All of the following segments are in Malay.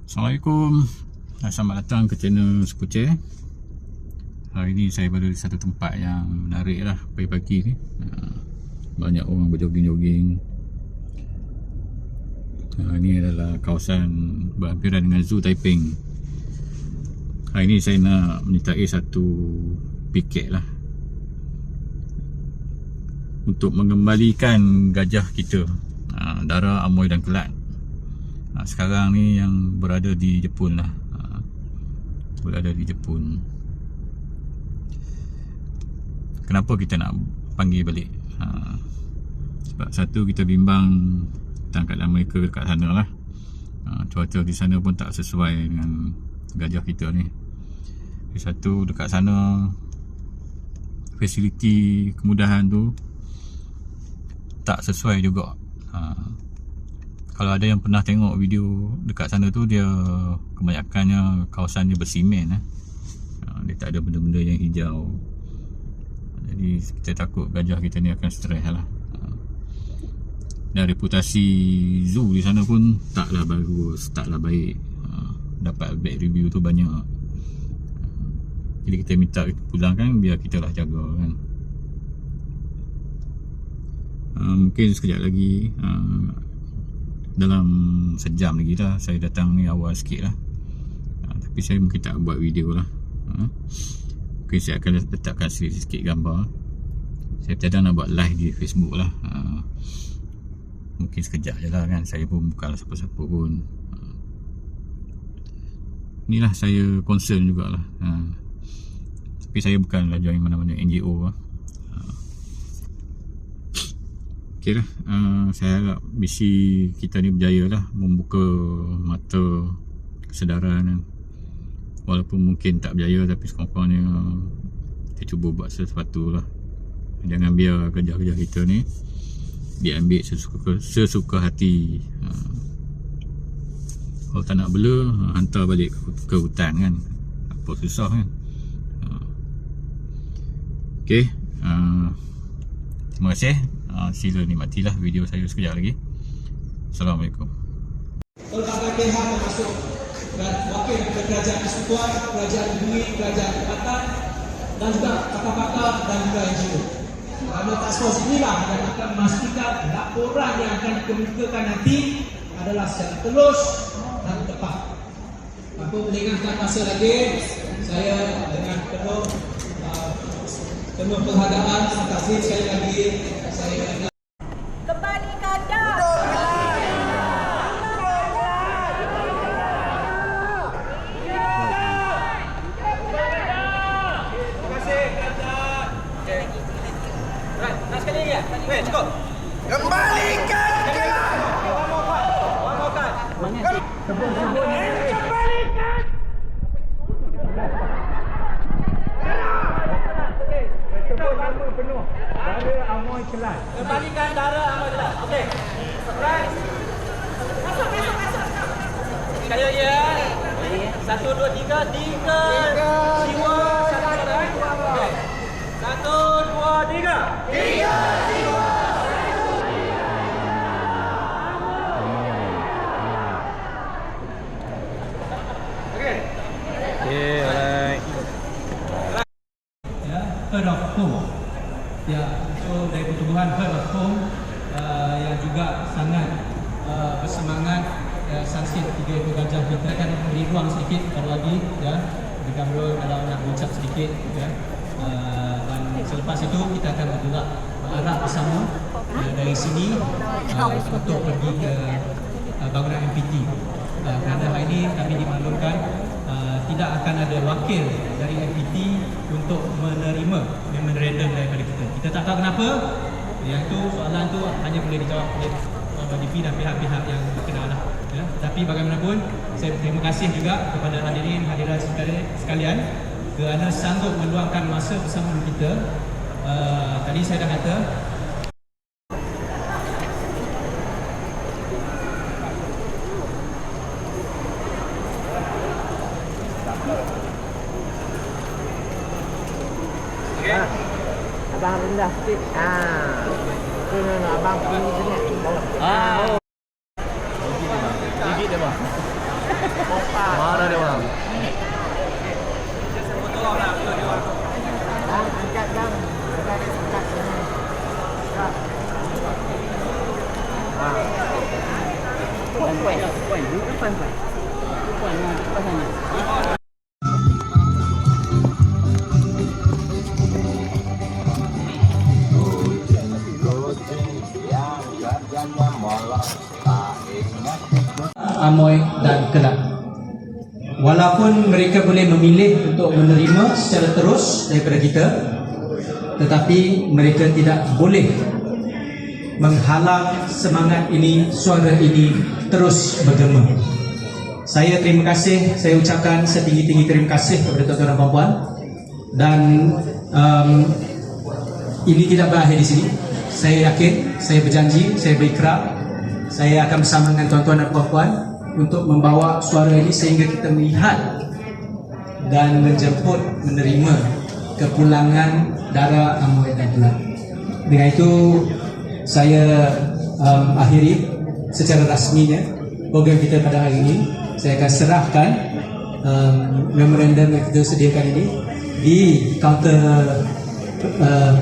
Assalamualaikum, selamat datang ke channel Skuce. Hari ni saya berada di satu tempat yang menarik lah pagi-pagi ni. Banyak orang berjoging-joging. Ini adalah kawasan berhampiran dengan Zoo Taiping. Hari ni saya nak menyertai satu piket lah untuk mengembalikan gajah kita, Dara, Amoy dan Kelat. Sekarang ni yang berada di Jepun lah, berada di Jepun. Kenapa kita nak panggil balik? Sebab satu, kita bimbang tentang keadaan mereka dekat sana lah. Cuaca di sana pun tak sesuai dengan gajah kita ni. Satu, dekat sana fasiliti kemudahan tu tak sesuai juga. Kalau ada yang pernah tengok video dekat sana tu, dia kebanyakannya kawasannya bersimen. Dia tak ada benda-benda yang hijau. Jadi kita takut gajah kita ni akan stres lah. Dan reputasi zoo di sana pun taklah bagus, taklah baik. Dapat bad review tu banyak. Jadi kita minta pulangkan, biar kita lah jaga kan. Mungkin sekejap lagi, dalam sejam lagi dah saya datang ni awal sikit lah. Tapi saya mungkin tak buat video lah. Mungkin saya akan letakkan sikit gambar. Saya tiada nak buat live di Facebook lah. Mungkin sekejap je lah kan. Saya pun bukanlah siapa-siapa pun. Inilah saya concern jugalah. Tapi saya bukanlah join mana-mana NGO lah. Okay lah, saya harap misi kita ni berjaya lah, membuka mata kesedaran. Walaupun mungkin tak berjaya, tapi sekurang-kurangnya kita cuba buat sesuatu lah. Jangan biar gajah-gajah kita ni diambil sesuka hati. Kalau tak nak bela, hantar balik ke hutan kan. Apa susah kan. Okay, terima kasih. Sila nikmatilah video saya sekejap lagi. Assalamualaikum. Pelbagai pihak termasuk wakil kerajaan persekutuan, kerajaan negeri, kerajaan tempatan dan juga pakar-pakar dan juga NGO. Kerana task force inilah yang akan memastikan laporan yang akan dikemukakan nanti adalah secara telus dan tepat. Tanpa melengahkan masa lagi, saya dengan penuh penghargaan, terima kasih sekali lagi. Kembali gajah. Terima kasih kerajaan. Right, nak sekali lagi ya? Weh, cukup. Kembalikan Kelat! One more time. Kembalikan! Penuh. Dara, Amoy, Kelat. Kembalikan Dara, Amoy, Kelat. Okey. Right. Masuk. Sekali lagi ya. 1, 2, 3. Tiga. Jiwa. Okey. 1, 2, 3. Tiga! Okey. Okay, alright. Ya, herd of home. Ya, so dari pertubuhan herd of home yang juga sangat bersemangat sangsit 3 ekor gajah kita akan beri ruang sedikit baru lagi ya. Bagi Kamrul kalau nak ucap sedikit ya. Dan selepas itu kita akan bergerak berarah bersama dari sini untuk pergi ke bangunan MPT. Kerana hari ini kami dimaklumkan tidak akan ada wakil dari MPT untuk menerima memorandum daripada kita. Kita tak tahu kenapa. Yang tu soalan tu hanya boleh dijawab oleh DP dan pihak-pihak yang berkenaan lah. Ya. Tapi bagaimanapun, saya berterima kasih juga kepada hadirin sekalian kerana sanggup meluangkan masa bersama kita. Tadi saya dah kata Abang rendah sikit. Abang pergi sini. Gigit dia bang. Amoy dan Kelang. Walaupun mereka boleh memilih untuk menerima secara terus daripada kita, tetapi mereka tidak boleh menghalang semangat ini, suara ini terus bergema. Saya terima kasih, saya ucapkan setinggi-tinggi terima kasih kepada tuan-tuan dan puan-puan, dan ini tidak berakhir di sini. Saya yakin, saya berjanji, saya berikrar, saya akan bersama dengan tuan-tuan dan puan-puan untuk membawa suara ini sehingga kita melihat dan menjemput, menerima kepulangan Dara, Amoy dan Kelang. Dengan itu saya akhiri secara rasminya program kita pada hari ini. Saya akan serahkan memorandum yang kita sediakan ini di kaunter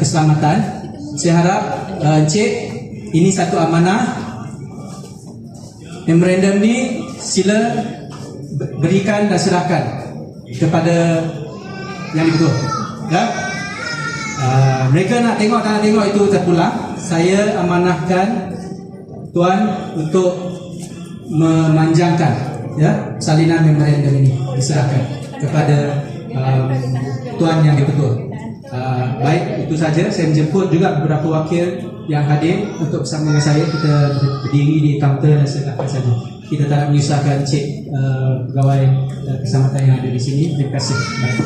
keselamatan. Saya harap Encik, ini satu amanah. Memorandum ni sila berikan dan serahkan kepada yang dibutuh. Ya? Mereka nak tengok tak nak tengok itu terpulang. Saya amanahkan tuan untuk memanjangkan, ya, salinan memorandum ini diserahkan kepada tuan yang dibetul. Baik, itu saja. Saya menjemput juga beberapa wakil yang hadir untuk bersama dengan saya. Kita berdiri di kaunter dan serahkan saja. Kita tak nak menyusahkan Cik pegawai keselamatan yang ada di sini. Terima kasih. Baik.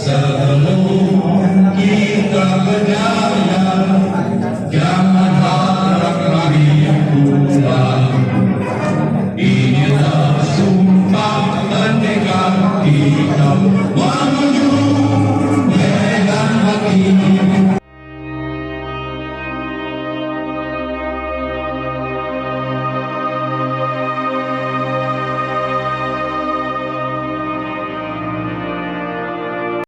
Sebelum kita berdaya